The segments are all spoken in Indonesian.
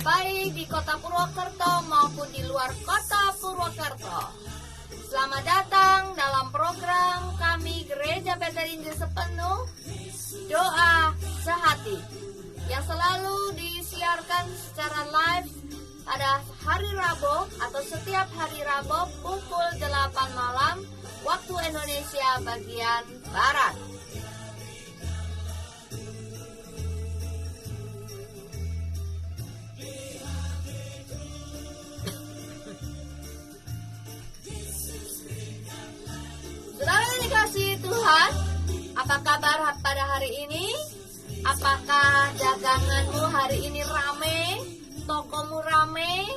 baik di kota Purwokerto maupun di luar kota Purwokerto. Selamat datang dalam program kami Gereja Peter Injil Sepenuh, Doa Sehati, yang selalu disiarkan secara live pada hari Rabu atau setiap hari Rabu pukul 8 malam waktu Indonesia bagian Barat. Saudara dikasihi Tuhan, apa kabar pada hari ini? Apakah daganganmu hari ini rame? Tokomu rame?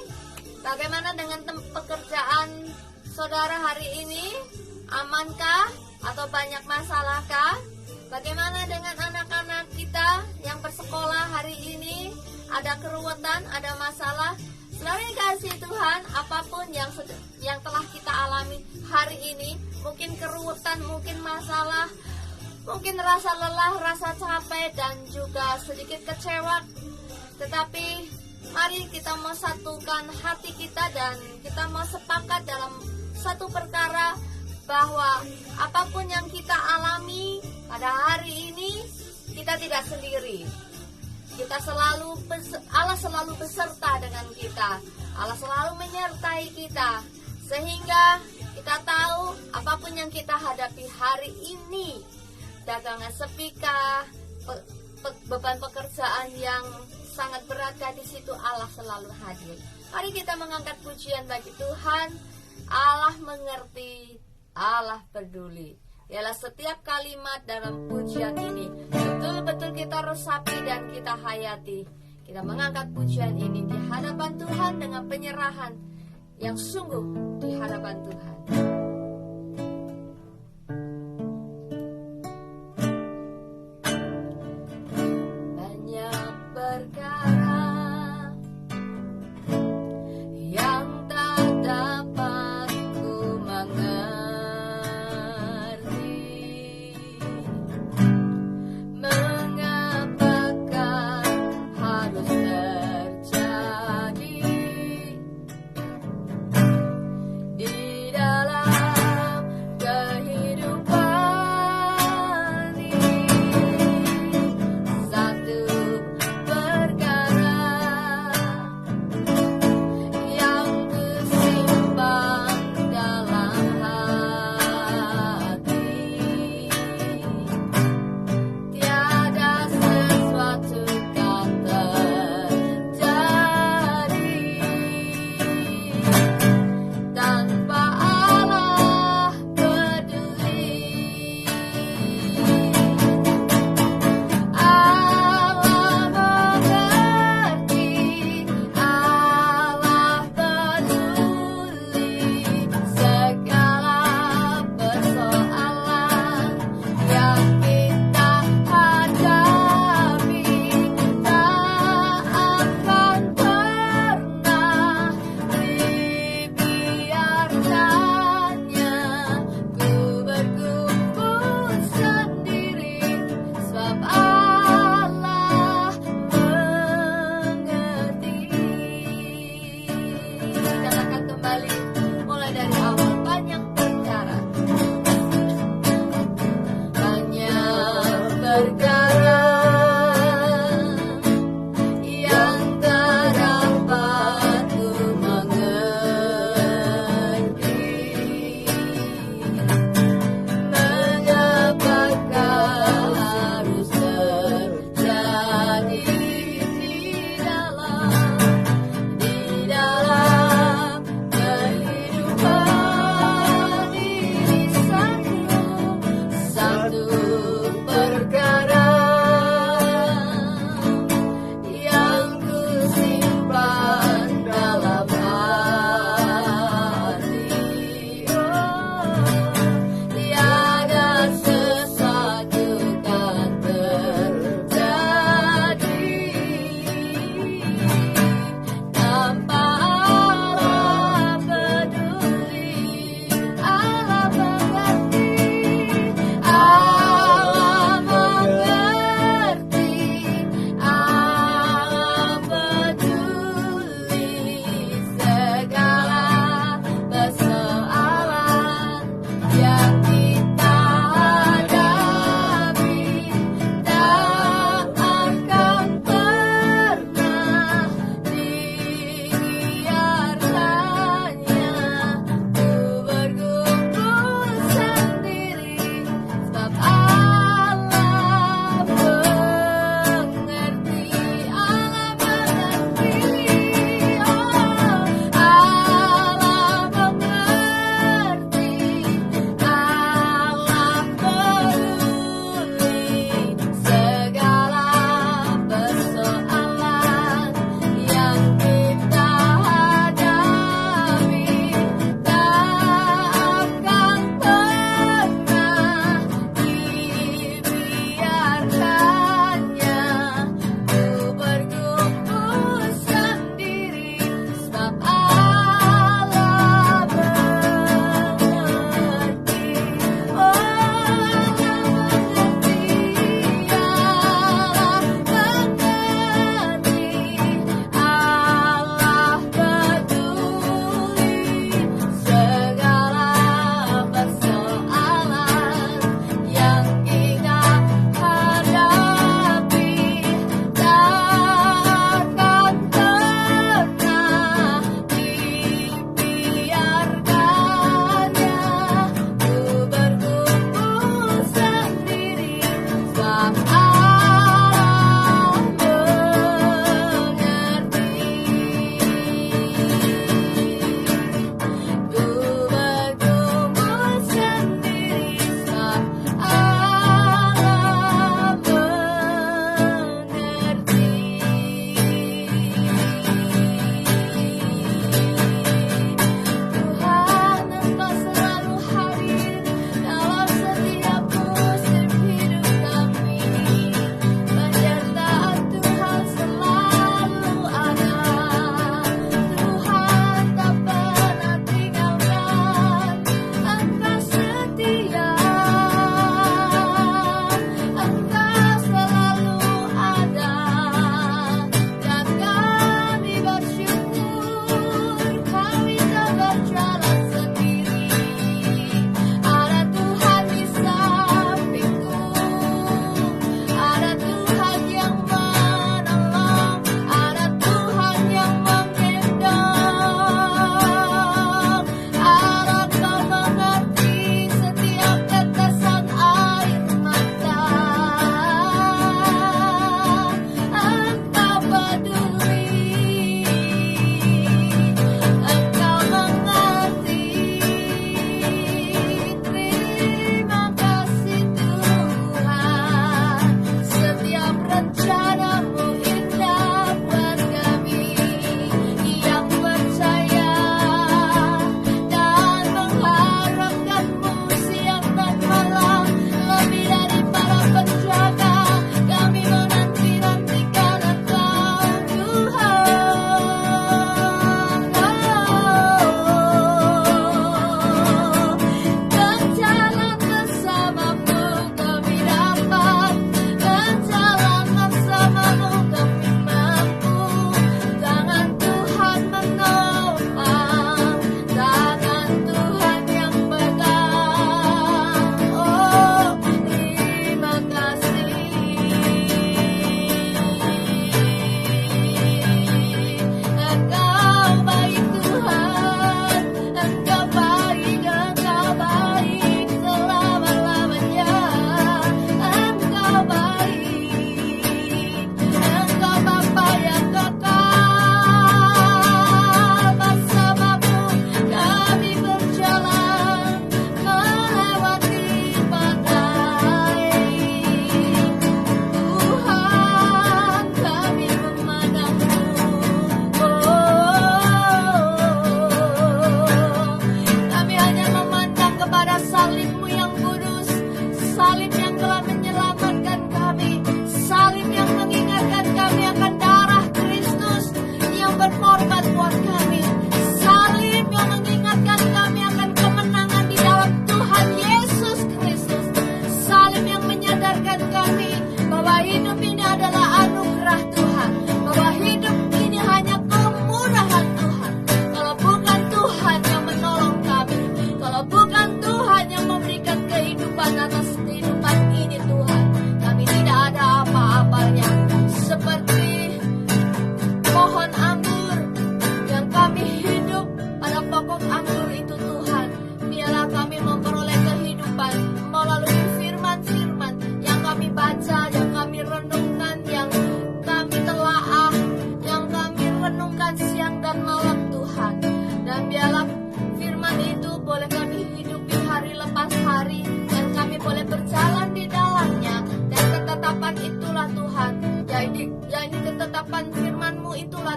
Bagaimana dengan pekerjaan saudara hari ini? Amankah? Atau banyak masalahkah? Bagaimana dengan anak-anak kita yang bersekolah hari ini? Ada keruwetan, ada masalah? Saudara dikasihi Tuhan, apapun yang telah kita alami hari ini, mungkin keruwetan, mungkin masalah, mungkin rasa lelah, rasa capek, dan juga sedikit kecewa. Tetapi mari kita mau satukan hati kita dan kita mau sepakat dalam satu perkara, bahwa apapun yang kita alami pada hari ini, kita tidak sendiri. Allah selalu beserta dengan kita. Allah selalu menyertai kita, sehingga kita tahu apapun yang kita hadapi hari ini, dagangan sepikah, beban pekerjaan yang sangat berat, di situ Allah selalu hadir. Mari kita mengangkat pujian bagi Tuhan. Allah mengerti, Allah peduli. Ialah setiap kalimat dalam pujian ini betul-betul kita resapi dan kita hayati. Kita mengangkat pujian ini di hadapan Tuhan dengan penyerahan yang sungguh di hadapan Tuhan. Banyak perkara yang tak dapat ku mengerti, mengapakah harus terjadi di dalam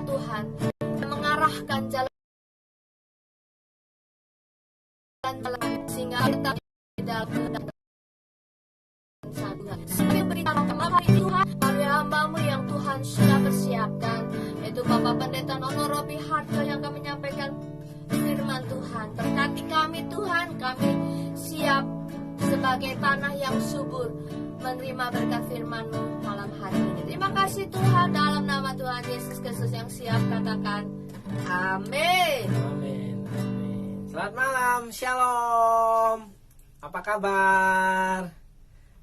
Tuhan yang mengarahkan jalan sehingga kita di dalam Tuhan. Kami beritahu malam hari ini Tuhan, para hamba-Mu yang Tuhan sudah persiapkan, yaitu Bapak Pendeta Nono Robi Harjo yang kami menyampaikan firman Tuhan. Berkati kami Tuhan, kami siap sebagai tanah yang subur menerima berkat firman-Mu malam hari ini. Terima kasih Tuhan, dalam nama Tuhan Yesus Kristus yang siap, katakan amin. Amin. Amin. Selamat malam, shalom. Apa kabar?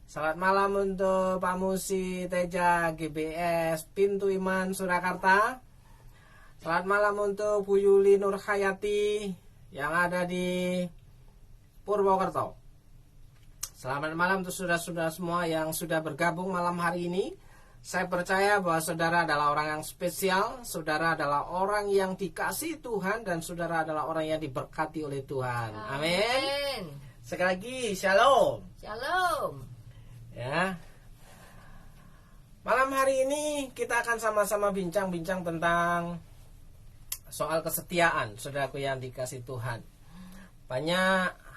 Selamat malam untuk Pak Musi Teja GBS Pintu Iman Surakarta. Selamat malam untuk Bu Yuli Nurhayati yang ada di Purwokerto. Selamat malam untuk saudara-saudara semua yang sudah bergabung malam hari ini. Saya percaya bahwa saudara adalah orang yang spesial, saudara adalah orang yang dikasihi Tuhan, dan saudara adalah orang yang diberkati oleh Tuhan. Amin. Sekali lagi, shalom. Shalom. Ya. Malam hari ini kita akan sama-sama bincang-bincang tentang soal kesetiaan, saudaraku yang dikasihi Tuhan. Banyak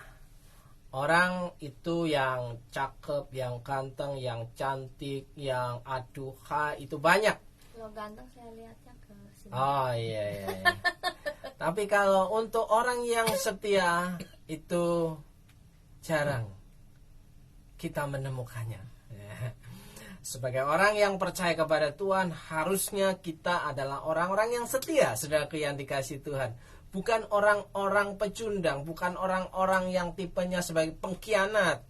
orang itu yang cakep, yang ganteng, yang cantik, yang aduhai, itu banyak. Kalau ganteng saya lihatnya ke sini. Oh iya. Tapi kalau untuk orang yang setia itu jarang kita menemukannya. Sebagai orang yang percaya kepada Tuhan, harusnya kita adalah orang-orang yang setia, saudaraku yang dikasihi Tuhan. Bukan orang-orang pecundang, bukan orang-orang yang tipenya sebagai pengkhianat,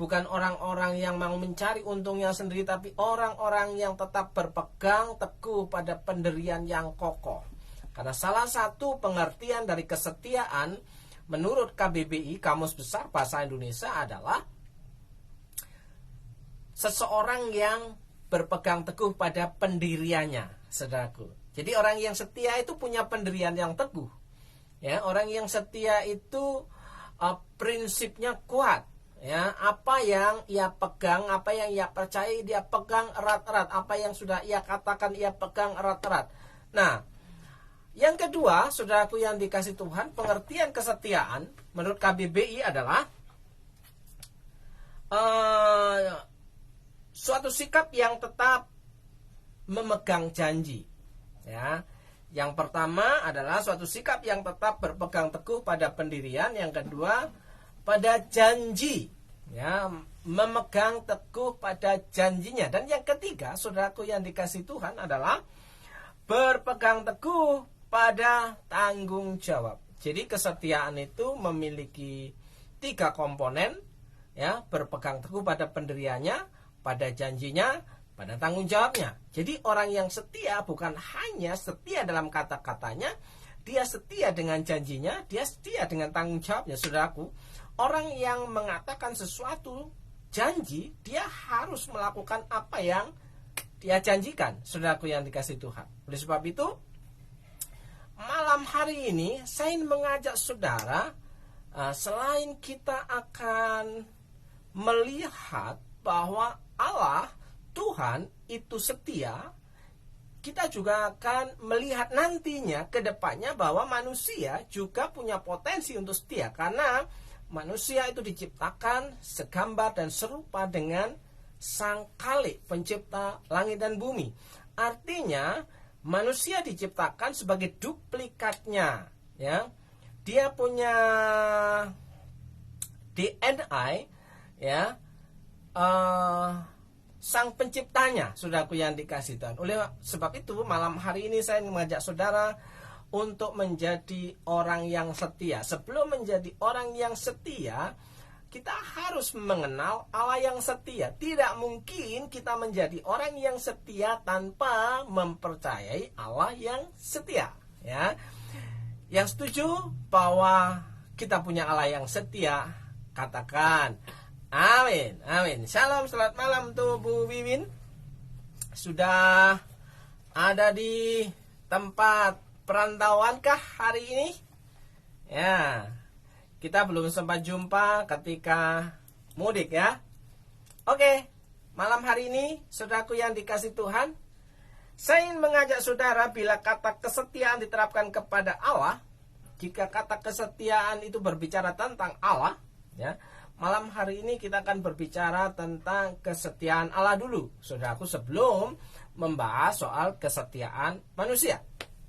bukan orang-orang yang mau mencari untungnya sendiri, tapi orang-orang yang tetap berpegang teguh pada pendirian yang kokoh. Karena salah satu pengertian dari kesetiaan menurut KBBI, Kamus Besar Bahasa Indonesia, adalah seseorang yang berpegang teguh pada pendiriannya, saudaraku. Jadi orang yang setia itu punya pendirian yang teguh. Ya, orang yang setia itu prinsipnya kuat. Ya, apa yang ia pegang, apa yang ia percaya, dia pegang erat-erat. Apa yang sudah ia katakan, ia pegang erat-erat. Nah, yang kedua, saudaraku yang dikasihi Tuhan, pengertian kesetiaan menurut KBBI adalah suatu sikap yang tetap memegang janji. Ya. Yang pertama adalah suatu sikap yang tetap berpegang teguh pada pendirian. Yang kedua, pada janji. Ya, memegang teguh pada janjinya. Dan yang ketiga, saudaraku yang dikasihi Tuhan, adalah berpegang teguh pada tanggung jawab. Jadi kesetiaan itu memiliki 3 komponen. Ya, berpegang teguh pada pendiriannya, pada janjinya, pada tanggung jawabnya. Jadi orang yang setia bukan hanya setia dalam kata-katanya, dia setia dengan janjinya, dia setia dengan tanggung jawabnya. Saudaraku, orang yang mengatakan sesuatu janji, dia harus melakukan apa yang dia janjikan, saudaraku yang dikasihi Tuhan. Oleh sebab itu, malam hari ini saya ingin mengajak saudara, selain kita akan melihat bahwa Allah, Tuhan itu setia, kita juga akan melihat nantinya ke depannya bahwa manusia juga punya potensi untuk setia. Karena manusia itu diciptakan segambar dan serupa dengan Sang Khalik, pencipta langit dan bumi. Artinya manusia diciptakan sebagai duplikatnya. Ya, dia punya DNA, ya, Sang Penciptanya, saudaraku yang dikasihi Tuhan. Oleh sebab itu, malam hari ini saya mengajak saudara untuk menjadi orang yang setia. Sebelum menjadi orang yang setia, kita harus mengenal Allah yang setia. Tidak mungkin kita menjadi orang yang setia tanpa mempercayai Allah yang setia. Ya, yang setuju bahwa kita punya Allah yang setia, katakan amin, amin. Shalom, selamat malam tuh Bu Wiwin. Sudah ada di tempat perantauankah hari ini? Ya, kita belum sempat jumpa ketika mudik ya. Oke, malam hari ini, saudaraku yang dikasihi Tuhan, Saya ingin mengajak saudara, bila kata kesetiaan diterapkan kepada Allah, jika kata kesetiaan itu berbicara tentang Allah, ya, malam hari ini kita akan berbicara tentang kesetiaan Allah dulu, saudaraku, sebelum membahas soal kesetiaan manusia.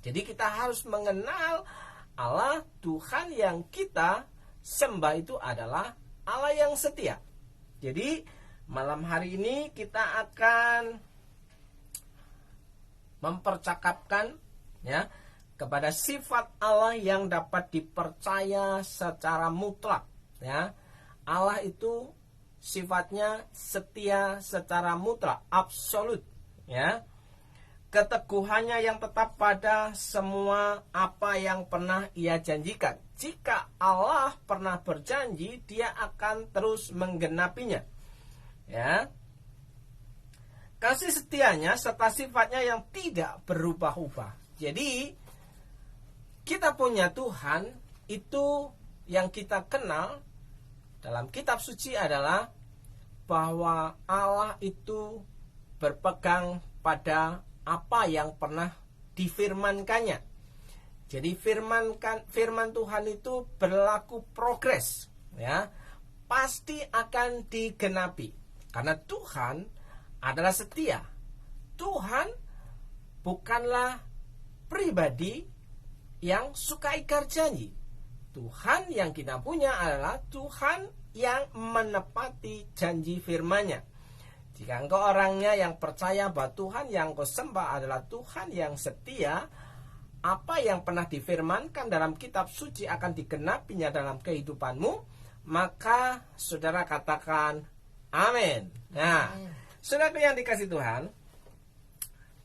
Jadi kita harus mengenal Allah, Tuhan yang kita sembah itu adalah Allah yang setia. Jadi malam hari ini kita akan mempercakapkan, ya, kepada sifat Allah yang dapat dipercaya secara mutlak, ya. Allah itu sifatnya setia secara mutlak, absolut, ya. Keteguhannya yang tetap pada semua apa yang pernah Ia janjikan. Jika Allah pernah berjanji, Dia akan terus menggenapinya, ya. Kasih setianya serta sifatnya yang tidak berubah-ubah. Jadi kita punya Tuhan itu, yang kita kenal dalam kitab suci adalah bahwa Allah itu berpegang pada apa yang pernah difirmankannya. Jadi firman Tuhan itu berlaku progres, ya, pasti akan digenapi karena Tuhan adalah setia. Tuhan bukanlah pribadi yang suka ingkar janji. Tuhan yang kita punya adalah Tuhan yang menepati janji firman-Nya. Jika engkau orangnya yang percaya bahwa Tuhan yang kau sembah adalah Tuhan yang setia, apa yang pernah difirmankan dalam kitab suci akan digenapinya dalam kehidupanmu, maka saudara katakan amin. Nah, saudara yang dikasih Tuhan,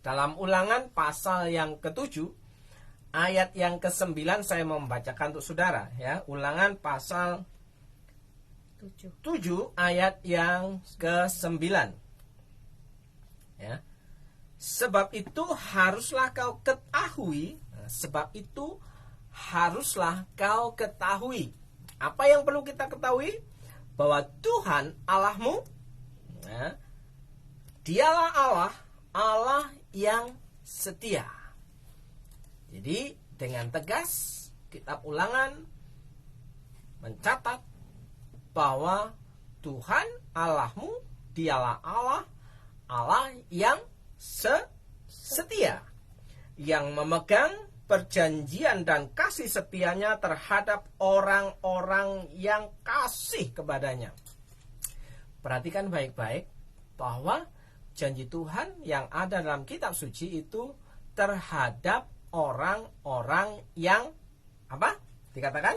dalam Ulangan pasal yang ke-7 ayat yang ke-9 saya mau membacakan untuk saudara, ya. Ulangan pasal 7 ayat yang ke-9, ya. Sebab itu haruslah kau ketahui, apa yang perlu kita ketahui? Bahwa Tuhan Allahmu, ya, Dialah Allah yang setia. Jadi dengan tegas kitab Ulangan mencatat bahwa Tuhan Allahmu, Dialah Allah yang setia, yang memegang perjanjian dan kasih setianya terhadap orang-orang yang kasih kepadanya. Perhatikan baik-baik bahwa janji Tuhan yang ada dalam kitab suci itu terhadap orang-orang yang apa? Dikatakan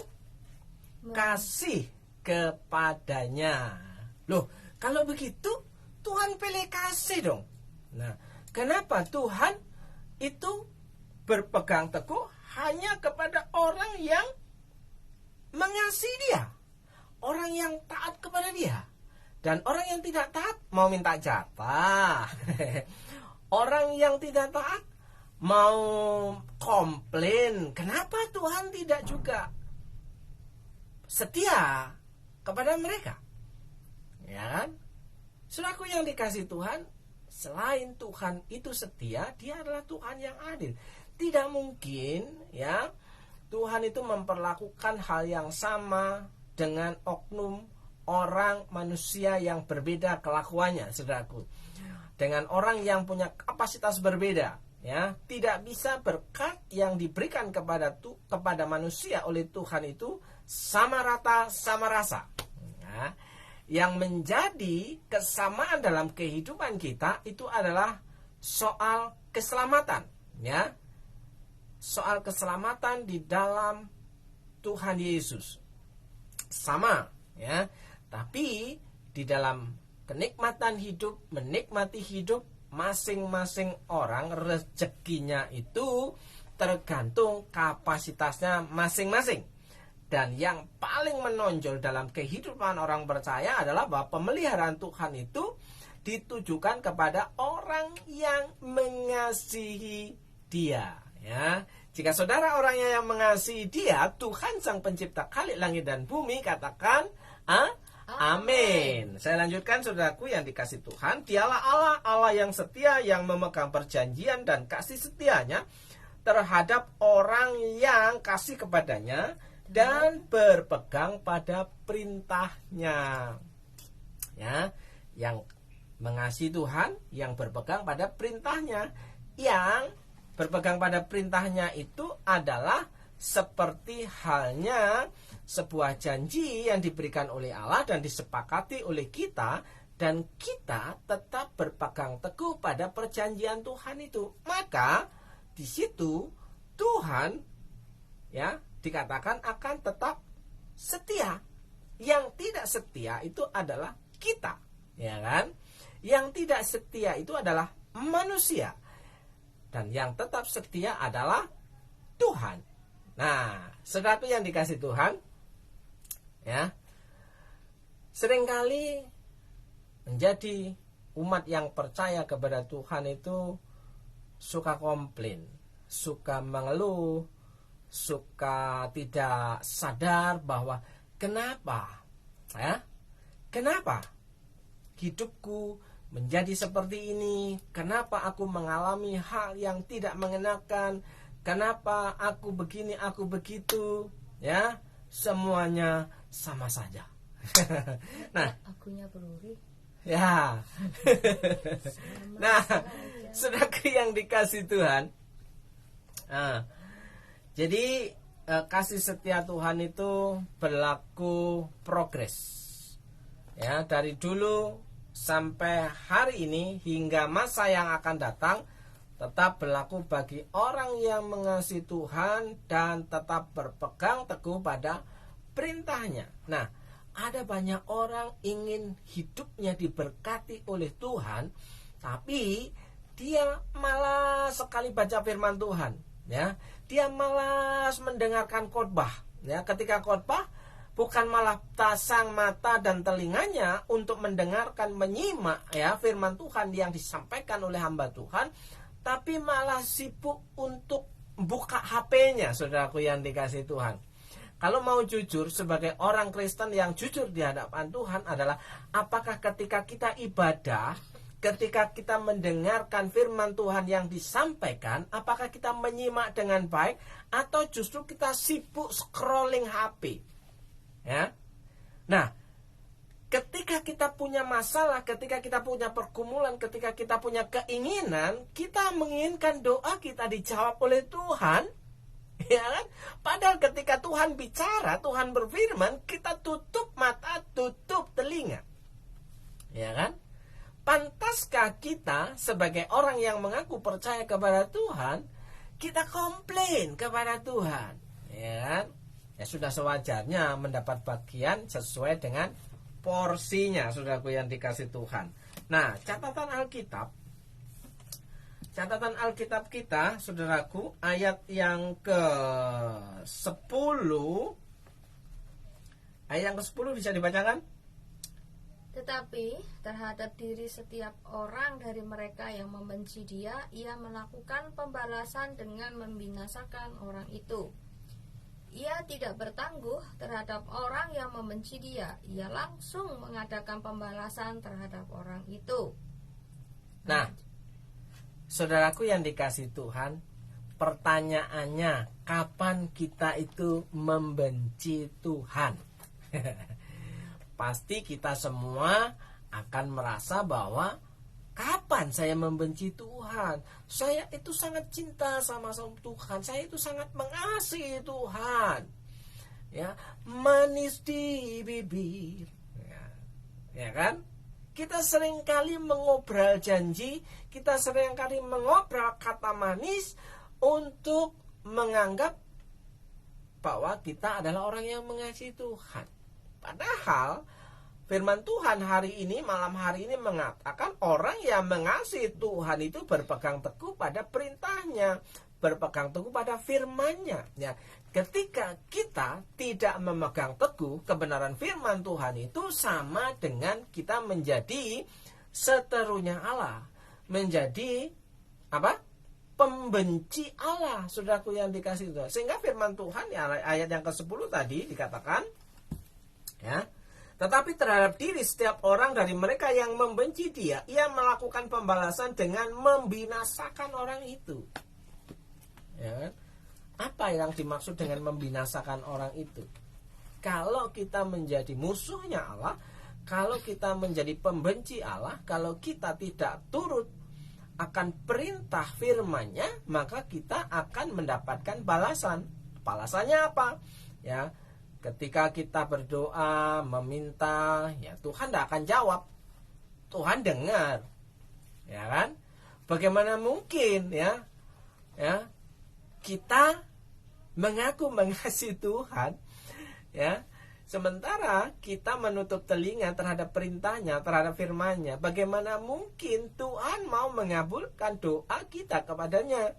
kasih kepadanya. Loh, kalau begitu Tuhan pilih kasih dong. Nah, kenapa Tuhan itu berpegang teguh hanya kepada orang yang mengasihi Dia, orang yang taat kepada Dia? Dan orang yang tidak taat mau minta jatah. Orang yang tidak taat mau komplain. Kenapa Tuhan tidak juga setia kepada mereka? Ya kan? Saudaraku yang dikasih Tuhan, selain Tuhan itu setia, Dia adalah Tuhan yang adil. Tidak mungkin, ya, Tuhan itu memperlakukan hal yang sama dengan oknum orang manusia yang berbeda kelakuannya, saudaraku. Dengan orang yang punya kapasitas berbeda, ya, tidak bisa berkat yang diberikan kepada manusia oleh Tuhan itu sama rata, sama rasa. Ya, yang menjadi kesamaan dalam kehidupan kita itu adalah soal keselamatan, ya. Soal keselamatan di dalam Tuhan Yesus. Sama, ya. Tapi di dalam kenikmatan hidup, menikmati hidup, masing-masing orang rezekinya itu tergantung kapasitasnya masing-masing. Dan yang paling menonjol dalam kehidupan orang percaya adalah bahwa pemeliharaan Tuhan itu ditujukan kepada orang yang mengasihi Dia, ya. Jika saudara orangnya yang mengasihi Dia, Tuhan Sang Pencipta langit dan bumi, katakan, Amin. Saya lanjutkan, saudaraku yang dikasih Tuhan. Dialah Allah, Allah yang setia, yang memegang perjanjian dan kasih setianya terhadap orang yang kasih kepadanya dan berpegang pada perintahnya. Ya, yang mengasihi Tuhan, yang berpegang pada perintahnya. Yang berpegang pada perintahnya itu adalah seperti halnya sebuah janji yang diberikan oleh Allah dan disepakati oleh kita, dan kita tetap berpegang teguh pada perjanjian Tuhan itu. Maka di situ Tuhan ya dikatakan akan tetap setia. Yang tidak setia itu adalah kita, ya kan? Yang tidak setia itu adalah manusia. Dan yang tetap setia adalah Tuhan. Nah, saudaraku yang dikasih Tuhan, ya, seringkali menjadi umat yang percaya kepada Tuhan itu suka komplain, suka mengeluh, suka tidak sadar bahwa kenapa hidupku menjadi seperti ini, kenapa aku mengalami hal yang tidak mengenakan, kenapa aku begini, aku begitu, ya, semuanya sama saja. Nah, akunya peluri. Ya. Nah, saudaraku yang dikasih Tuhan, jadi kasih setia Tuhan itu berlaku progres, ya, dari dulu sampai hari ini hingga masa yang akan datang tetap berlaku bagi orang yang mengasihi Tuhan dan tetap berpegang teguh pada perintahnya. Nah, ada banyak orang ingin hidupnya diberkati oleh Tuhan, tapi dia malas sekali baca firman Tuhan, ya. Dia malas mendengarkan khotbah, ya. Ketika khotbah bukan malah pasang mata dan telinganya untuk mendengarkan, menyimak, ya, firman Tuhan yang disampaikan oleh hamba Tuhan, tapi malah sibuk untuk buka HP-nya, saudaraku yang dikasih Tuhan. Kalau mau jujur sebagai orang Kristen yang jujur di hadapan Tuhan adalah, apakah ketika kita ibadah, ketika kita mendengarkan firman Tuhan yang disampaikan, apakah kita menyimak dengan baik atau justru kita sibuk scrolling HP? Ya. Nah, ketika kita punya masalah, ketika kita punya pergumulan, ketika kita punya keinginan, kita menginginkan doa kita dijawab oleh Tuhan, ya kan? Padahal ketika Tuhan bicara, Tuhan berfirman, kita tutup mata, tutup telinga, ya kan? Pantaskah kita sebagai orang yang mengaku percaya kepada Tuhan, kita komplain kepada Tuhan, ya kan? Ya sudah sewajarnya mendapat bagian sesuai dengan porsinya, saudaraku yang dikasih Tuhan. Nah, catatan Alkitab kita, saudaraku, ayat yang ke-10. Ayat yang ke-10 bisa dibacakan? Tetapi terhadap diri setiap orang dari mereka yang membenci dia, ia melakukan pembalasan dengan membinasakan orang itu. Ia tidak bertangguh terhadap orang yang membenci dia. Ia langsung mengadakan pembalasan terhadap orang itu. Nah, saudaraku yang dikasih Tuhan, pertanyaannya, kapan kita itu membenci Tuhan? Pasti kita semua akan merasa bahwa kapan saya membenci Tuhan? Saya itu sangat cinta sama Tuhan. Saya itu sangat mengasihi Tuhan. Ya, manis di bibir. Ya kan? Kita seringkali mengobrol janji, kita seringkali mengobrol kata manis untuk menganggap bahwa kita adalah orang yang mengasihi Tuhan. Padahal firman Tuhan hari ini, malam hari ini mengatakan orang yang mengasihi Tuhan itu berpegang teguh pada perintahnya, berpegang teguh pada firman-Nya. Ya, ketika kita tidak memegang teguh kebenaran firman Tuhan itu sama dengan kita menjadi seterunya Allah, menjadi apa? Pembenci Allah, saudaraku yang dikasih Tuhan. Sehingga firman Tuhan ya, ayat yang ke-10 tadi dikatakan, ya, Tetapi terhadap diri setiap orang dari mereka yang membenci dia, ia melakukan pembalasan dengan membinasakan orang itu. Ya kan? Apa yang dimaksud dengan membinasakan orang itu? Kalau kita menjadi musuhnya Allah, kalau kita menjadi pembenci Allah, kalau kita tidak turut akan perintah firman-Nya, maka kita akan mendapatkan balasan. Balasannya apa? Ya, ketika kita berdoa, meminta, ya Tuhan tidak akan jawab. Tuhan dengar. Ya kan? Bagaimana mungkin ya kita mengaku mengasihi Tuhan, ya, sementara kita menutup telinga terhadap perintahnya, terhadap firman-Nya. Bagaimana mungkin Tuhan mau mengabulkan doa kita kepadanya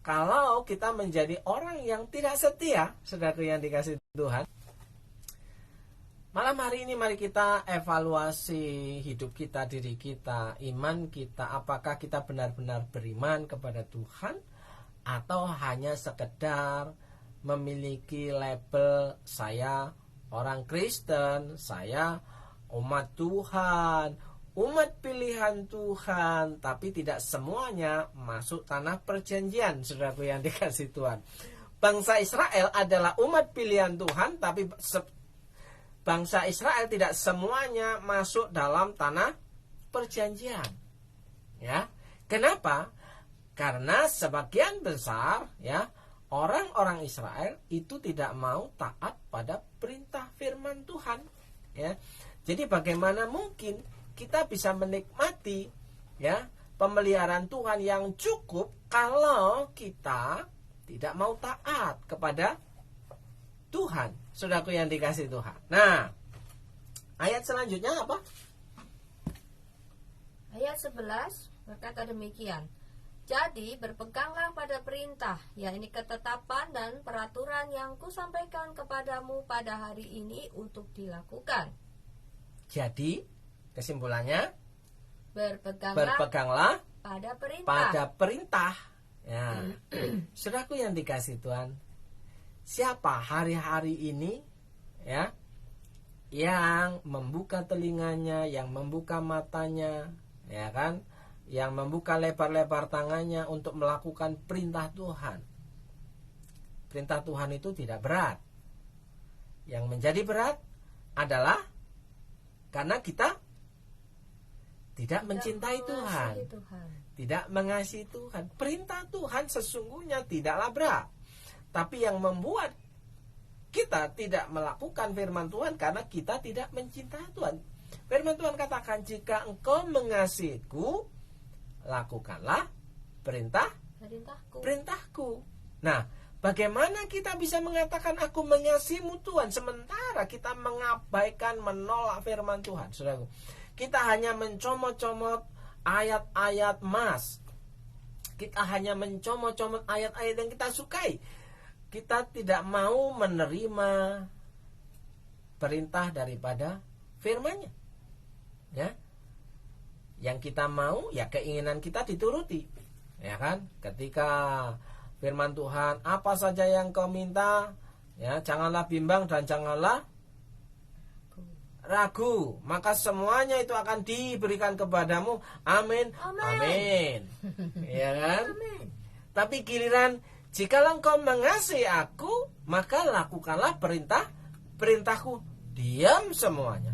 kalau kita menjadi orang yang tidak setia, saudaraku yang dikasihi Tuhan? Malam hari ini mari kita evaluasi hidup kita, diri kita, iman kita. Apakah kita benar-benar beriman kepada Tuhan, atau hanya sekedar memiliki label saya orang Kristen, saya umat Tuhan, umat pilihan Tuhan, tapi tidak semuanya masuk tanah perjanjian, saudaraku yang dikasihi Tuhan. Bangsa Israel adalah umat pilihan Tuhan, tapi bangsa Israel tidak semuanya masuk dalam tanah perjanjian. Ya, kenapa? Karena sebagian besar ya orang-orang Israel itu tidak mau taat pada perintah firman Tuhan. Ya, jadi bagaimana mungkin kita bisa menikmati ya pemeliharaan Tuhan yang cukup kalau kita tidak mau taat kepada Tuhan, saudaraku yang dikasihi Tuhan. Nah, ayat selanjutnya apa? Ayat 11 berkata demikian. Jadi berpeganglah pada perintah, yakni ketetapan dan peraturan yang kusampaikan kepadamu pada hari ini untuk dilakukan. Jadi kesimpulannya, berpeganglah pada perintah. Ya, saudaraku yang dikasihi Tuhan, siapa hari-hari ini ya yang membuka telinganya, yang membuka matanya, ya kan, yang membuka lebar-lebar tangannya untuk melakukan perintah Tuhan? Perintah Tuhan itu tidak berat. Yang menjadi berat adalah karena kita tidak mencintai Tuhan, tidak mengasihi Tuhan. Perintah Tuhan sesungguhnya tidaklah berat, tapi yang membuat kita tidak melakukan firman Tuhan karena kita tidak mencintai Tuhan. Firman Tuhan katakan, jika engkau mengasihiku, lakukanlah perintahku. Nah, bagaimana kita bisa mengatakan aku mengasihimu Tuhan sementara kita mengabaikan, menolak firman Tuhan? Saudaraku, kita hanya mencomot-comot ayat-ayat emas. Kita hanya mencomot-comot ayat-ayat yang kita sukai. Kita tidak mau menerima perintah daripada firman-Nya. Ya. Yang kita mau, ya keinginan kita dituruti. Ya kan? Ketika firman Tuhan, apa saja yang kau minta, ya, janganlah bimbang dan janganlah ragu, maka semuanya itu akan diberikan kepadamu. Amin. Amin. Ya kan? Amin. Tapi giliran, jikalau engkau mengasihi aku, maka lakukanlah perintahku. Diam semuanya.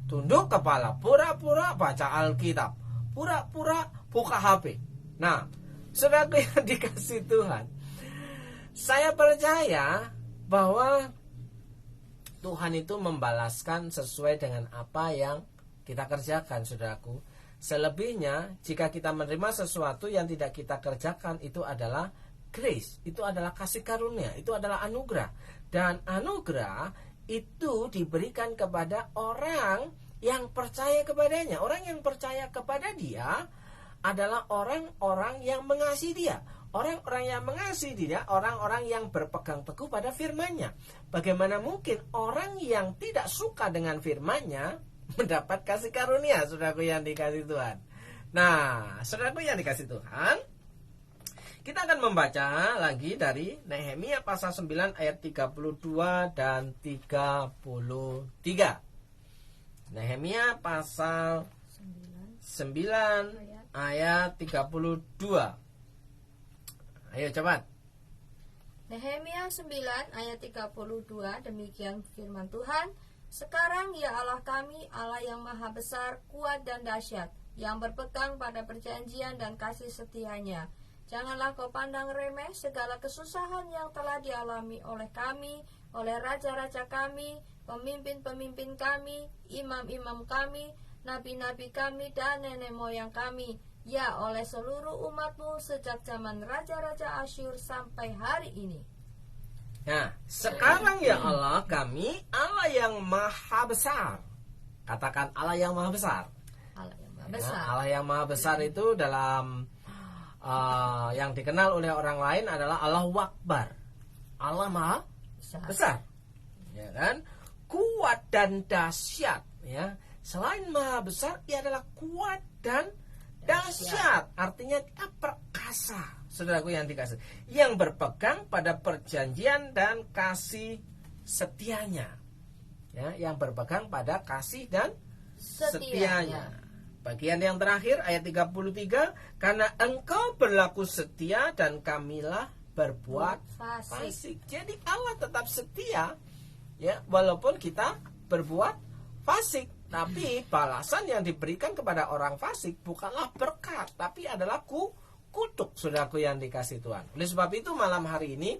Tunduk kepala, pura-pura baca Alkitab, pura-pura buka HP. Nah, saudaraku yang dikasihi Tuhan, saya percaya bahwa Tuhan itu membalaskan sesuai dengan apa yang kita kerjakan, saudaraku. Selebihnya, jika kita menerima sesuatu yang tidak kita kerjakan, itu adalah grace, itu adalah kasih karunia, itu adalah anugerah. Dan anugerah itu diberikan kepada orang yang percaya kepadanya. Orang yang percaya kepada dia adalah orang-orang yang mengasihi dia. Orang-orang yang mengasihi dia, orang-orang yang berpegang teguh pada firman-Nya. Bagaimana mungkin orang yang tidak suka dengan firman-Nya mendapat kasih karunia, saudaraku yang dikasihi Tuhan? Nah, saudaraku yang dikasihi Tuhan, kita akan membaca lagi dari Nehemia pasal 9 ayat 32 dan 33. Nehemia pasal 9 ayat 32. Ayo cepat. Nehemia 9 ayat 32, demikian firman Tuhan. Sekarang ya Allah kami, Allah yang maha besar, kuat dan dahsyat, yang berpegang pada perjanjian dan kasih setianya. Janganlah kau pandang remeh segala kesusahan yang telah dialami oleh kami, oleh raja-raja kami, pemimpin-pemimpin kami, imam-imam kami, nabi-nabi kami, dan nenek moyang kami, ya oleh seluruh umatmu sejak zaman raja-raja Asyur sampai hari ini. Nah, sekarang ya Allah kami, Allah yang maha besar. Katakan Allah yang maha besar. Allah yang maha Ya, besar. Allah yang maha besar itu dalam yang dikenal oleh orang lain adalah Allahu Akbar. Allah maha besar. Ya kan? Kuat dan dahsyat, ya. Selain maha besar, ia adalah kuat dan dahsyat. Artinya dia perkasa. Saudaraku yang dikasih, yang berpegang pada perjanjian dan kasih setianya. Ya, yang berpegang pada kasih dan setianya. Bagian yang terakhir ayat 33, karena engkau berlaku setia dan kamilah berbuat fasik. Jadi Allah tetap setia, ya, walaupun kita berbuat fasik. Tapi balasan yang diberikan kepada orang fasik bukanlah berkat, tapi adalah kutuk, saudaraku yang dikasih Tuhan. Oleh sebab itu malam hari ini,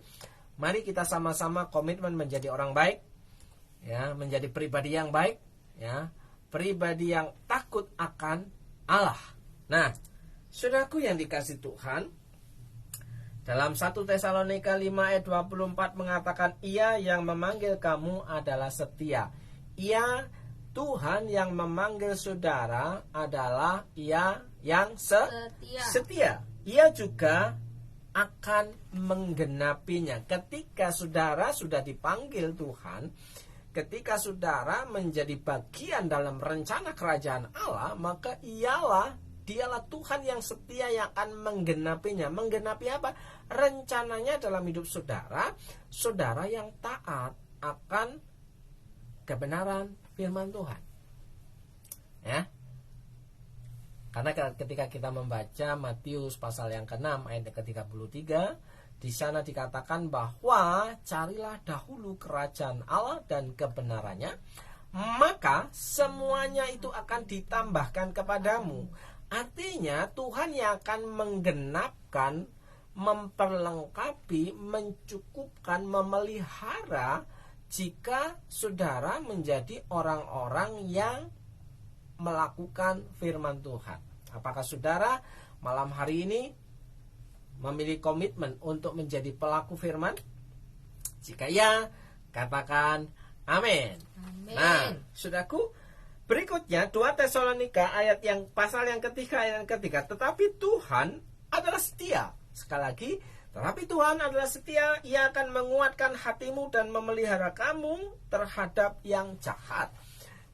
mari kita sama-sama komitmen menjadi orang baik, ya, menjadi pribadi yang baik, ya, pribadi yang takut akan Allah. Nah, saudaraku yang dikasih Tuhan, dalam 1 Tesalonika 5 ayat 24 mengatakan, Ia yang memanggil kamu adalah setia. Ia Tuhan yang memanggil saudara adalah Ia yang setia. Ia juga akan menggenapinya. Ketika saudara sudah dipanggil Tuhan, ketika saudara menjadi bagian dalam rencana kerajaan Allah, maka dialah Tuhan yang setia yang akan menggenapinya. Menggenapi apa? Rencananya dalam hidup saudara, saudara yang taat akan kebenaran firman Tuhan. Ya. Karena ketika kita membaca Matius pasal yang ke-6 ayat ke-33, di sana dikatakan bahwa carilah dahulu kerajaan Allah dan kebenarannya, maka semuanya itu akan ditambahkan kepadamu. Artinya Tuhan yang akan menggenapkan, memperlengkapi, mencukupkan, memelihara jika saudara menjadi orang-orang yang melakukan firman Tuhan. Apakah saudara malam hari ini memiliki komitmen untuk menjadi pelaku firman? Jika ya, katakan amin. Nah, saudaraku, berikutnya 2 Tesalonika ayat yang pasal yang ketiga, ayat yang ketiga. Tetapi Tuhan adalah setia. Sekali lagi, tetapi Tuhan adalah setia. Ia akan menguatkan hatimu dan memelihara kamu terhadap yang jahat.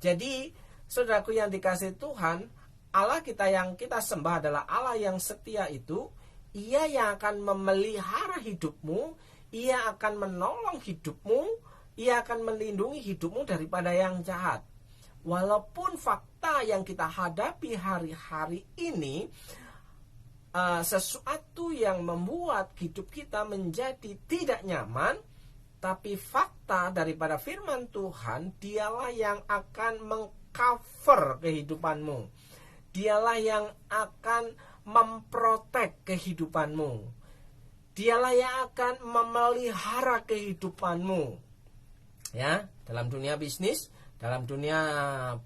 Jadi, saudaraku yang dikasih Tuhan, Allah kita yang kita sembah adalah Allah yang setia itu. Ia yang akan memelihara hidupmu, Ia akan menolong hidupmu, Ia akan melindungi hidupmu daripada yang jahat. Walaupun fakta yang kita hadapi hari-hari ini sesuatu yang membuat hidup kita menjadi tidak nyaman, tapi fakta daripada firman Tuhan, dialah yang akan mengcover kehidupanmu. Dialah yang akan memprotek kehidupanmu. Dialah yang akan memelihara kehidupanmu. Ya, dalam dunia bisnis, dalam dunia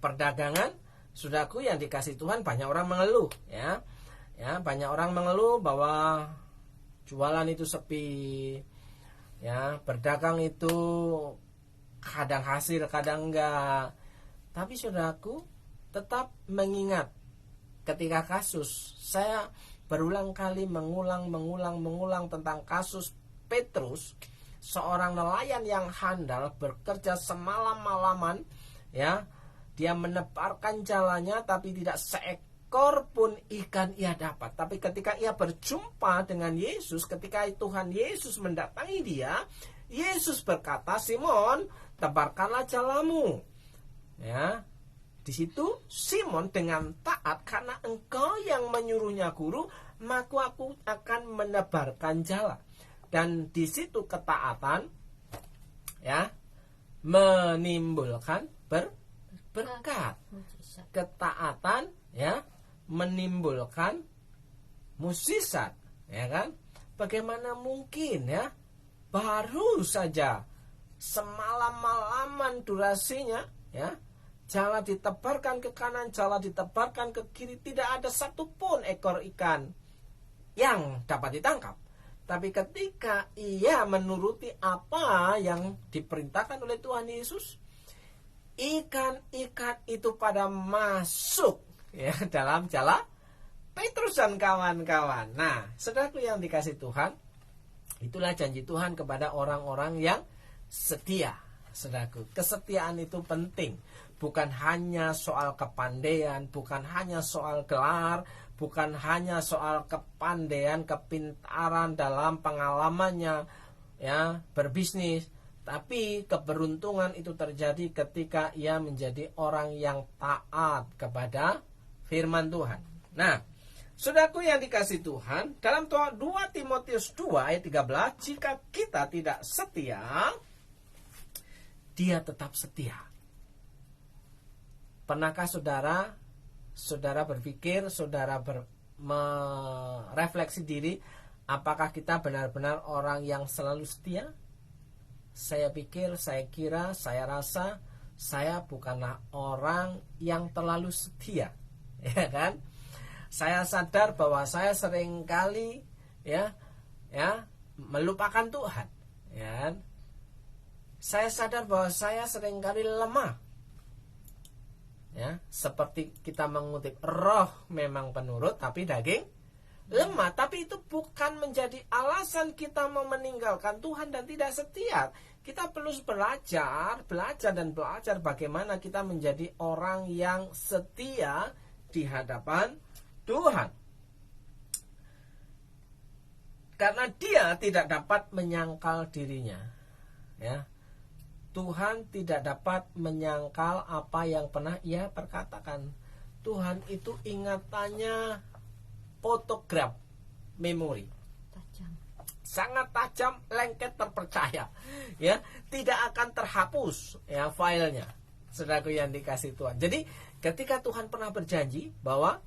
perdagangan, saudaraku yang dikasih Tuhan, banyak orang mengeluh, ya. Ya, banyak orang mengeluh bahwa jualan itu sepi. Ya, berdagang itu kadang hasil, kadang enggak. Tapi saudaraku, tetap mengingat ketika kasus, saya berulang kali mengulang tentang kasus Petrus, seorang nelayan yang handal bekerja semalam-malaman, ya. Dia menebarkan jalannya tapi tidak seekor pun ikan ia dapat. Tapi ketika ia berjumpa dengan Yesus, ketika Tuhan Yesus mendatangi dia, Yesus berkata, Simon, tebarkanlah jalamu. Ya. Di situ Simon dengan taat, karena engkau yang menyuruhnya guru, maka aku akan menebarkan jala. Dan di situ ketaatan ya menimbulkan berkat. Ketaatan ya menimbulkan mukjizat, ya kan? Bagaimana mungkin ya? Baru saja semalam-malaman durasinya ya, jala ditebarkan ke kanan, jala ditebarkan ke kiri, tidak ada satupun ekor ikan yang dapat ditangkap. Tapi ketika ia menuruti apa yang diperintahkan oleh Tuhan Yesus, ikan-ikan itu pada masuk ya dalam jala Petrus dan kawan-kawan. Nah, saudaraku yang dikasih Tuhan, itulah janji Tuhan kepada orang-orang yang setia. Saudaraku, kesetiaan itu penting. Bukan hanya soal kepandaian, bukan hanya soal gelar, bukan hanya soal kepandaian, kepintaran dalam pengalamannya ya berbisnis, tapi keberuntungan itu terjadi ketika ia menjadi orang yang taat kepada firman Tuhan. Nah, saudaraku yang dikasih Tuhan, dalam 2 Timotius 2 ayat 13, jika kita tidak setia, dia tetap setia. Pernahkah saudara berpikir, saudara merefleksi diri, apakah kita benar-benar orang yang selalu setia? Saya pikir, saya kira, saya rasa saya bukanlah orang yang terlalu setia, ya kan? Saya sadar bahwa saya seringkali ya melupakan Tuhan, ya kan? Saya sadar bahwa saya seringkali lemah. Ya, seperti kita mengutip, roh memang penurut tapi daging lemah. Tapi itu bukan menjadi alasan kita mau meninggalkan Tuhan dan tidak setia. Kita perlu belajar bagaimana kita menjadi orang yang setia di hadapan Tuhan. Karena dia tidak dapat menyangkal dirinya. Ya. Tuhan tidak dapat menyangkal apa yang pernah ia perkatakan. Tuhan itu ingatannya fotograf memori. Tajam. Sangat tajam, lengket, terpercaya. Ya, tidak akan terhapus ya filenya. Saudaraku yang dikasih Tuhan. Jadi, ketika Tuhan pernah berjanji bahwa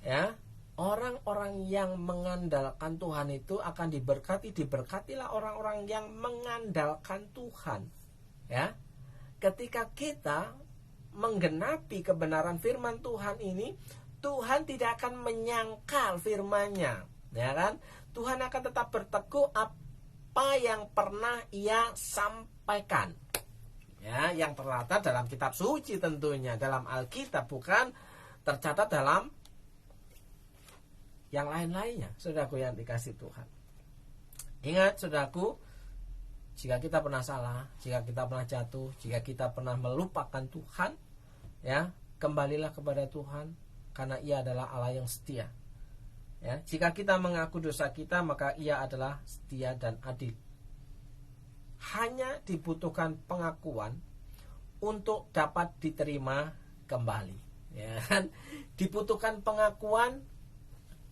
ya orang-orang yang mengandalkan Tuhan itu akan diberkati, diberkatilah orang-orang yang mengandalkan Tuhan. Ya, ketika kita menggenapi kebenaran firman Tuhan ini, Tuhan tidak akan menyangkal firman-Nya, ya kan? Tuhan akan tetap berteguh apa yang pernah Ia sampaikan. Ya, yang tercatat dalam kitab suci tentunya, dalam Alkitab, bukan tercatat dalam yang lain-lainnya. Saudaraku yang dikasih Tuhan. Ingat, saudaraku, jika kita pernah salah, jika kita pernah jatuh, jika kita pernah melupakan Tuhan, ya, kembalilah kepada Tuhan, karena Ia adalah Allah yang setia. Ya, jika kita mengaku dosa kita, maka Ia adalah setia dan adil. Hanya dibutuhkan pengakuan untuk dapat diterima kembali. Ya, dibutuhkan pengakuan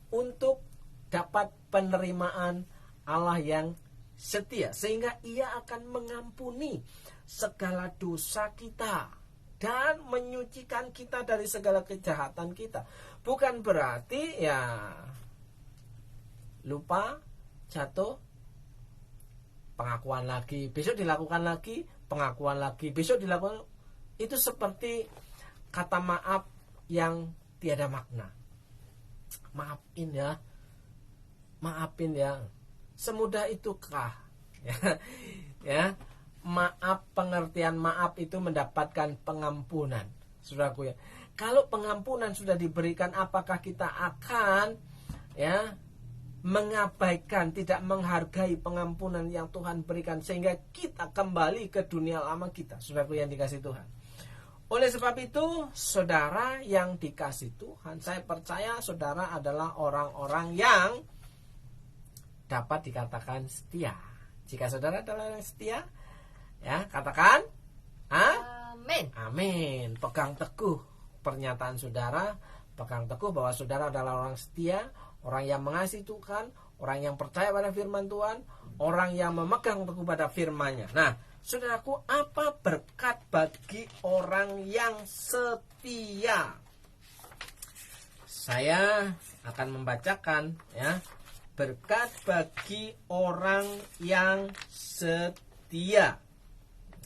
untuk dapat penerimaan Allah yang setia, sehingga Ia akan mengampuni segala dosa kita dan menyucikan kita dari segala kejahatan kita. Bukan berarti ya lupa, jatuh, pengakuan lagi, besok dilakukan lagi, pengakuan lagi, besok dilakukan. Itu seperti kata maaf yang tiada makna. Maafin ya. Semudah itukah ya, maaf, pengertian maaf itu mendapatkan pengampunan. Saudaraku ya, kalau pengampunan sudah diberikan, apakah kita akan ya mengabaikan, tidak menghargai pengampunan yang Tuhan berikan, sehingga kita kembali ke dunia lama kita? Saudaraku yang dikasih Tuhan. Oleh sebab itu, saudara yang dikasih Tuhan, saya percaya saudara adalah orang-orang yang dapat dikatakan setia. Jika saudara adalah yang setia, ya, katakan Amin. Amin. Pegang teguh pernyataan saudara, pegang teguh bahwa saudara adalah orang setia, orang yang mengasihi Tuhan, orang yang percaya pada firman Tuhan, orang yang memegang teguh pada firman-Nya. Nah, saudaraku, apa berkat bagi orang yang setia? Saya akan membacakan ya. Berkat bagi orang yang setia.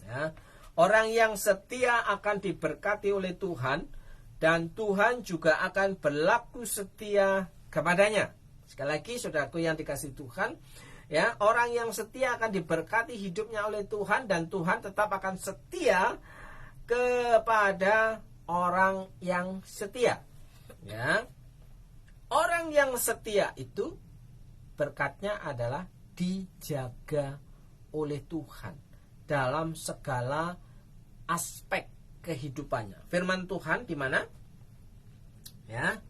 Ya. Orang yang setia akan diberkati oleh Tuhan, dan Tuhan juga akan berlaku setia kepadanya. Sekali lagi, saudaraku yang dikasihi Tuhan, ya, orang yang setia akan diberkati hidupnya oleh Tuhan, dan Tuhan tetap akan setia kepada orang yang setia. Ya. Orang yang setia itu berkatnya adalah dijaga oleh Tuhan dalam segala aspek kehidupannya. Firman Tuhan di mana? Ya.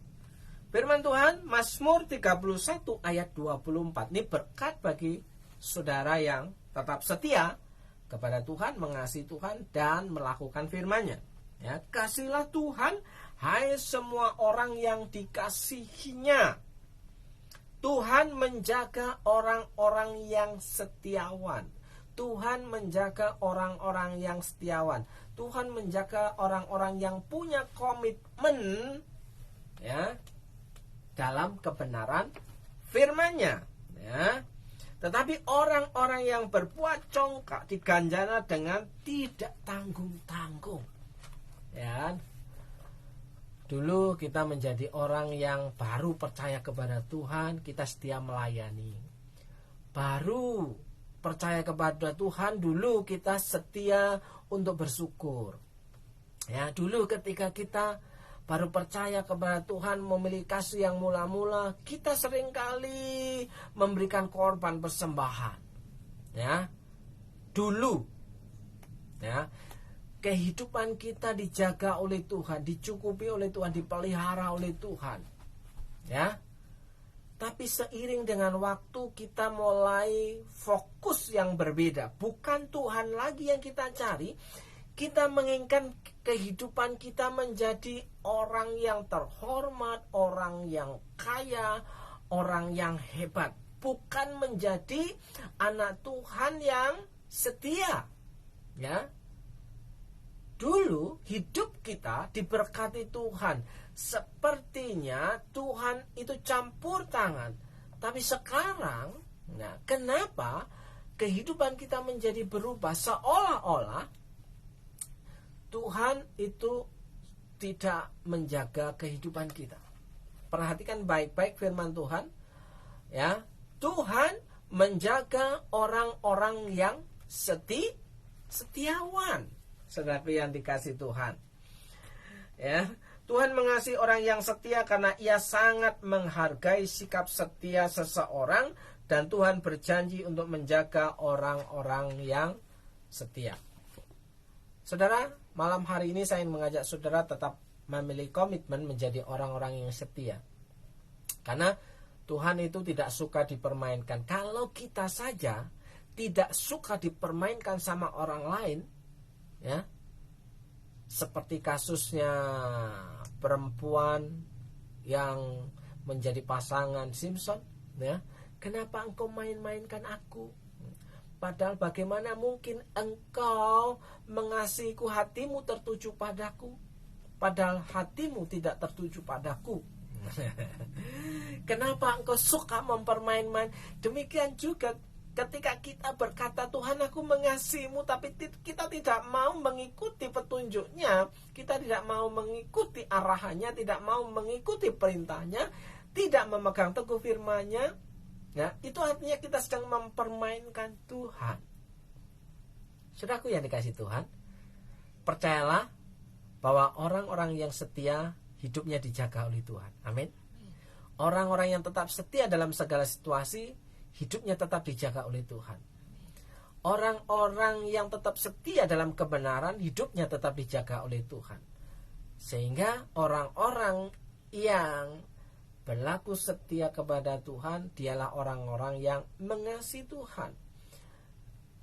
Firman Tuhan Mazmur 31 ayat 24. Ini berkat bagi saudara yang tetap setia kepada Tuhan, mengasihi Tuhan dan melakukan firman-Nya. Ya, kasihilah Tuhan, hai semua orang yang dikasihinya. Tuhan menjaga orang-orang yang setiawan. Tuhan menjaga orang-orang yang setiawan. Tuhan menjaga orang-orang yang punya komitmen ya dalam kebenaran firman-Nya. Ya. Tetapi orang-orang yang berbuat congkak diganjana dengan tidak tanggung-tanggung. Ya. Dulu kita menjadi orang yang baru percaya kepada Tuhan, kita setia melayani. Baru percaya kepada Tuhan, dulu kita setia untuk bersyukur. Ya, dulu ketika kita baru percaya kepada Tuhan, memiliki kasih yang mula-mula, kita seringkali memberikan korban persembahan. Ya. Dulu. Ya. Kehidupan kita dijaga oleh Tuhan, dicukupi oleh Tuhan, dipelihara oleh Tuhan. Ya. Tapi seiring dengan waktu kita mulai fokus yang berbeda. Bukan Tuhan lagi yang kita cari. Kita menginginkan kehidupan kita menjadi orang yang terhormat, orang yang kaya, orang yang hebat. Bukan menjadi anak Tuhan yang setia. Ya. Dulu hidup kita diberkati Tuhan. Sepertinya Tuhan itu campur tangan. Tapi sekarang, nah, kenapa kehidupan kita menjadi berubah? Seolah-olah Tuhan itu tidak menjaga kehidupan kita. Perhatikan baik-baik firman Tuhan. Ya, Tuhan menjaga orang-orang yang setiawan. Saudaraku yang dikasih Tuhan. Ya, Tuhan mengasihi orang yang setia karena Ia sangat menghargai sikap setia seseorang, dan Tuhan berjanji untuk menjaga orang-orang yang setia. Saudara, malam hari ini saya ingin mengajak saudara tetap memiliki komitmen menjadi orang-orang yang setia. Karena Tuhan itu tidak suka dipermainkan. Kalau kita saja tidak suka dipermainkan sama orang lain, ya, seperti kasusnya perempuan yang menjadi pasangan Simpson, ya, kenapa engkau main-mainkan aku? Padahal bagaimana mungkin engkau mengasihiku, hatimu tertuju padaku, padahal hatimu tidak tertuju padaku. Kenapa engkau suka mempermain-main? Demikian juga ketika kita berkata, Tuhan aku mengasihimu, tapi kita tidak mau mengikuti petunjuknya, kita tidak mau mengikuti arahannya, tidak mau mengikuti perintahnya, tidak memegang teguh firman-Nya, ya, itu artinya kita sedang mempermainkan Tuhan. Saudaraku yang dikasihi Tuhan, percayalah bahwa orang-orang yang setia hidupnya dijaga oleh Tuhan. Amin. Orang-orang yang tetap setia dalam segala situasi hidupnya tetap dijaga oleh Tuhan. Orang-orang yang tetap setia dalam kebenaran hidupnya tetap dijaga oleh Tuhan. Sehingga orang-orang yang berlaku setia kepada Tuhan, dialah orang-orang yang mengasihi Tuhan.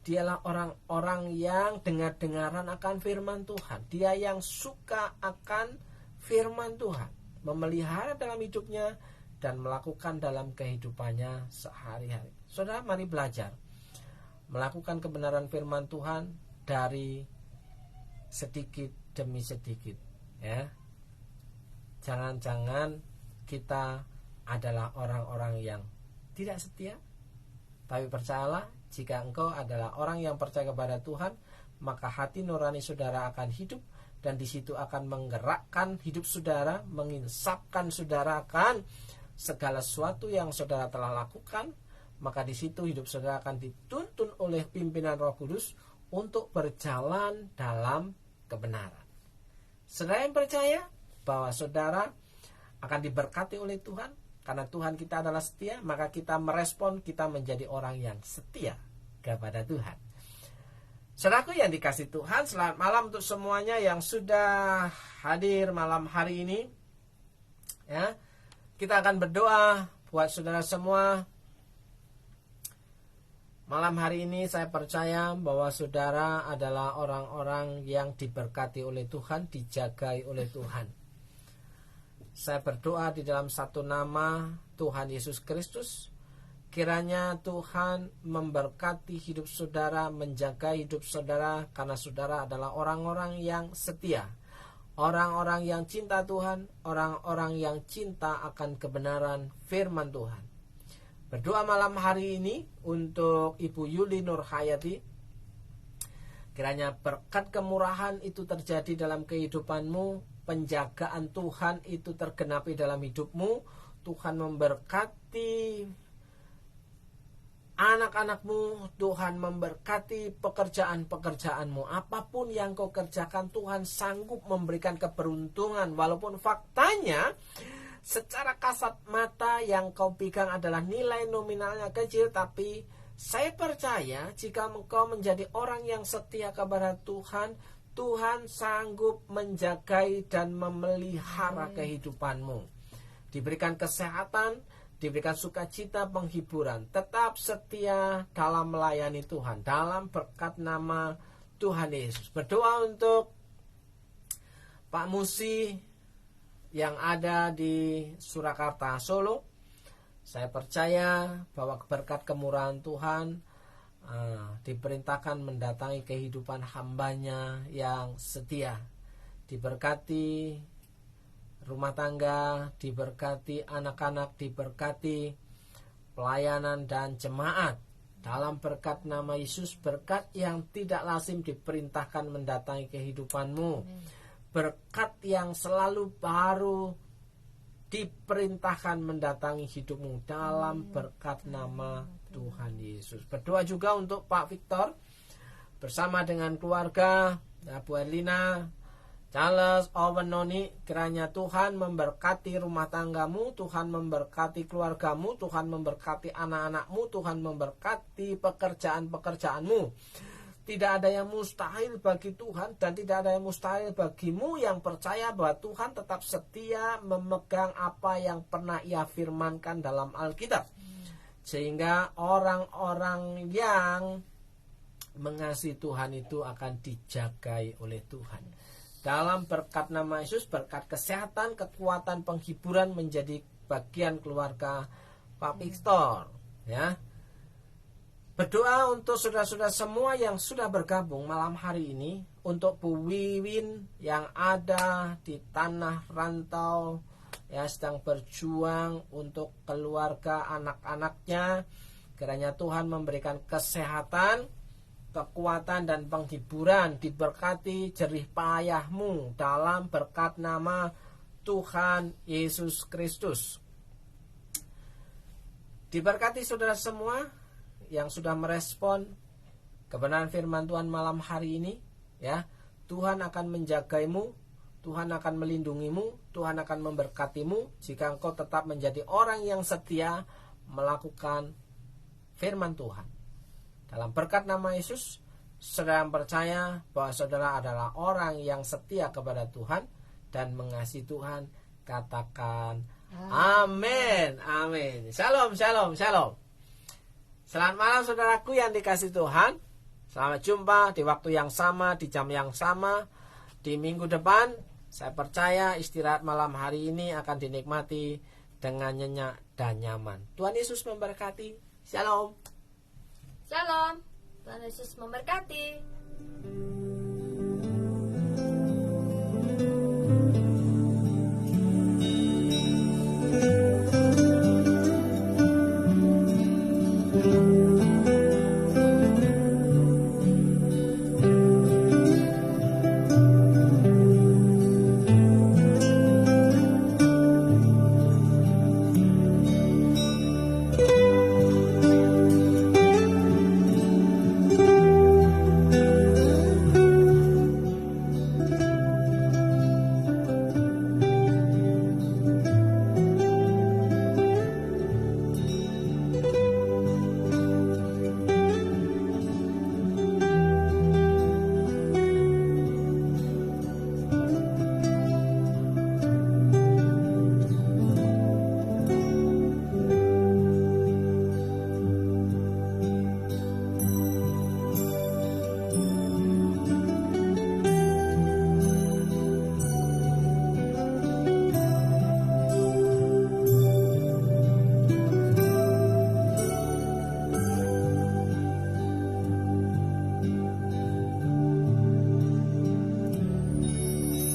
Dialah orang-orang yang dengar-dengaran akan firman Tuhan. Dia yang suka akan firman Tuhan, memelihara dalam hidupnya dan melakukan dalam kehidupannya sehari-hari. Saudara, mari belajar melakukan kebenaran firman Tuhan dari sedikit demi sedikit, ya. Jangan-jangan kita adalah orang-orang yang tidak setia. Tapi percayalah, jika engkau adalah orang yang percaya kepada Tuhan, maka hati nurani saudara akan hidup, dan di situ akan menggerakkan hidup saudara, menginsapkan saudara akan segala sesuatu yang saudara telah lakukan. Maka di situ hidup saudara akan dituntun oleh pimpinan Roh Kudus untuk berjalan dalam kebenaran. Saudara yang percaya bahwa saudara akan diberkati oleh Tuhan, karena Tuhan kita adalah setia, maka kita merespon, kita menjadi orang yang setia kepada Tuhan. Saudaraku yang dikasihi Tuhan, selamat malam untuk semuanya yang sudah hadir malam hari ini. Ya, kita akan berdoa buat saudara semua. Malam hari ini saya percaya bahwa saudara adalah orang-orang yang diberkati oleh Tuhan, dijagai oleh Tuhan. Saya berdoa di dalam satu nama Tuhan Yesus Kristus, kiranya Tuhan memberkati hidup saudara, menjaga hidup saudara, karena saudara adalah orang-orang yang setia, orang-orang yang cinta Tuhan, orang-orang yang cinta akan kebenaran firman Tuhan. Berdoa malam hari ini untuk Ibu Yuli Nurhayati, kiranya berkat kemurahan itu terjadi dalam kehidupanmu, penjagaan Tuhan itu tergenapi dalam hidupmu. Tuhan memberkati anak-anakmu, Tuhan memberkati pekerjaan-pekerjaanmu. Apapun yang kau kerjakan, Tuhan sanggup memberikan keberuntungan. Walaupun faktanya secara kasat mata yang kau pegang adalah nilai nominalnya kecil, tapi saya percaya jika engkau menjadi orang yang setia kepada Tuhan, Tuhan sanggup menjagai dan memelihara kehidupanmu. Diberikan kesehatan, diberikan sukacita, penghiburan. Tetap setia dalam melayani Tuhan, dalam berkat nama Tuhan Yesus. Berdoa untuk Pak Musi yang ada di Surakarta, Solo. Saya percaya bahwa berkat kemurahan Tuhan diperintahkan mendatangi kehidupan hambanya yang setia. Diberkati rumah tangga, diberkati anak-anak, diberkati pelayanan dan jemaat. Dalam berkat nama Yesus, berkat yang tidak lazim diperintahkan mendatangi kehidupanmu. Berkat yang selalu baru diperintahkan mendatangi hidupmu dalam berkat nama Tuhan Yesus. Berdoa juga untuk Pak Victor bersama dengan keluarga, Bu Erlina, Charles, Owen, Noni. Kiranya Tuhan memberkati rumah tanggamu, Tuhan memberkati keluargamu, Tuhan memberkati anak-anakmu, Tuhan memberkati pekerjaan-pekerjaanmu. Tidak ada yang mustahil bagi Tuhan, dan tidak ada yang mustahil bagimu yang percaya bahwa Tuhan tetap setia memegang apa yang pernah Ia firmankan dalam Alkitab. Sehingga orang-orang yang mengasihi Tuhan itu akan dijagai oleh Tuhan. Dalam berkat nama Yesus, berkat kesehatan, kekuatan, penghiburan menjadi bagian keluarga Pak Victor, ya. Berdoa untuk saudara-saudara semua yang sudah bergabung malam hari ini, untuk Bu Wiwin yang ada di tanah rantau, ya, sedang berjuang untuk keluarga anak-anaknya. Kiranya Tuhan memberikan kesehatan, kekuatan dan penghiburan. Diberkati jerih payahmu dalam berkat nama Tuhan Yesus Kristus. Diberkati saudara semua yang sudah merespon kebenaran firman Tuhan malam hari ini, ya. Tuhan akan menjagaimu, Tuhan akan melindungimu, Tuhan akan memberkatimu jika engkau tetap menjadi orang yang setia melakukan firman Tuhan. Dalam berkat nama Yesus, saudara percaya bahwa saudara adalah orang yang setia kepada Tuhan dan mengasihi Tuhan. Katakan amin, amin. Shalom, shalom, shalom. Selamat malam saudaraku yang dikasihi Tuhan. Sampai jumpa di waktu yang sama, di jam yang sama, di minggu depan. Saya percaya istirahat malam hari ini akan dinikmati dengan nyenyak dan nyaman. Tuhan Yesus memberkati. Shalom. Shalom. Tuhan Yesus memberkati.